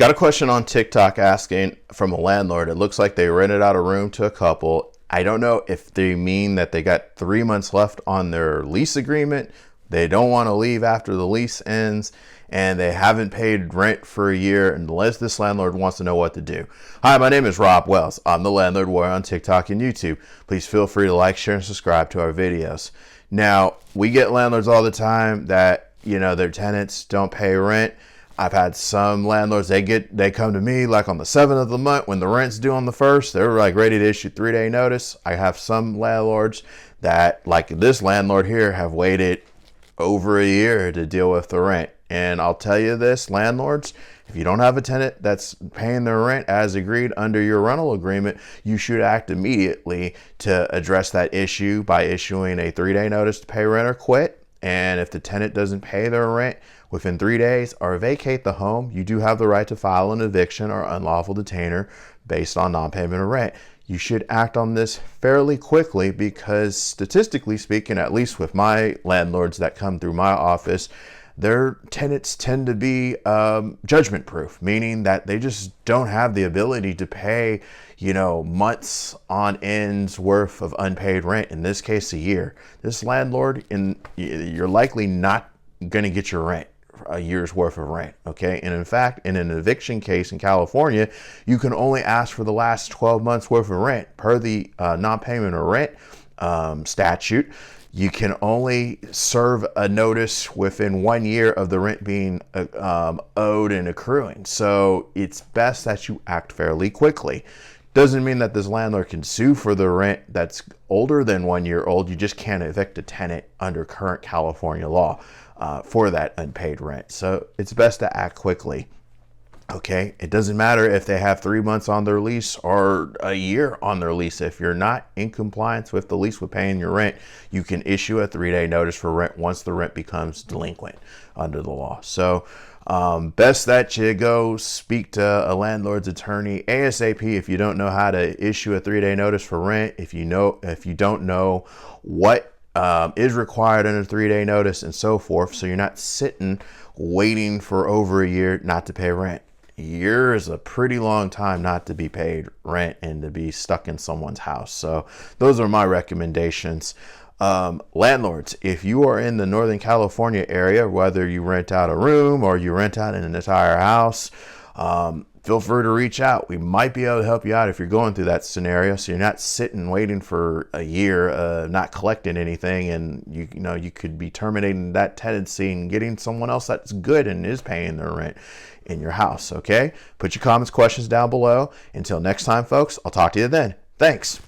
Got a question on TikTok asking from a landlord. It looks like they rented out a room to a couple. I don't know if they mean that they got 3 months left on their lease agreement. They don't want to leave after the lease ends, and they haven't paid rent for a year unless this landlord wants to know what to do. Hi, my name is Rob Wells. I'm the Landlord Warrior on TikTok and YouTube. Please feel free to like, share, and subscribe to our videos. Now, we get landlords all the time that, their tenants don't pay rent. I've had some landlords, they come to me like on the 7th of the month when the rent's due on the 1st. They're like ready to issue 3-day notice. I have some landlords that, like this landlord here, have waited over a year to deal with the rent. And I'll tell you this, landlords, if you don't have a tenant that's paying their rent as agreed under your rental agreement, you should act immediately to address that issue by issuing a 3-day notice to pay rent or quit. And if the tenant doesn't pay their rent within 3 days or vacate the home, you do have the right to file an eviction or unlawful detainer based on non-payment of rent. You should act on this fairly quickly because statistically speaking, at least with my landlords that come through my office, their tenants tend to be judgment proof, meaning that they just don't have the ability to pay, months on ends worth of unpaid rent, in this case, a year. This landlord, you're likely not going to get your rent, a year's worth of rent, okay? And in fact, in an eviction case in California, you can only ask for the last 12 months worth of rent. Per the non-payment of rent statute, you can only serve a notice within 1 year of the rent being owed and accruing. So it's best that you act fairly quickly. Doesn't mean that this landlord can sue for the rent that's older than 1 year old. You just can't evict a tenant under current California law for that unpaid rent. So it's best to act quickly. Okay, it doesn't matter if they have 3 months on their lease or a year on their lease. If you're not in compliance with the lease with paying your rent, you can issue a 3-day notice for rent once the rent becomes delinquent under the law. So best that you go speak to a landlord's attorney ASAP if you don't know how to issue a 3-day notice for rent, if you don't know what is required under 3-day notice and so forth, so you're not sitting waiting for over a year not to pay rent. A year is a pretty long time not to be paid rent and to be stuck in someone's house. So those are my recommendations. Landlords, if you are in the Northern California area, whether you rent out a room or you rent out an entire house, feel free to reach out. We might be able to help you out if you're going through that scenario, so you're not sitting waiting for a year, not collecting anything, and you could be terminating that tenancy and getting someone else that's good and is paying their rent in your house. Okay, put your comments, questions down below. Until next time, folks, I'll talk to you then. Thanks.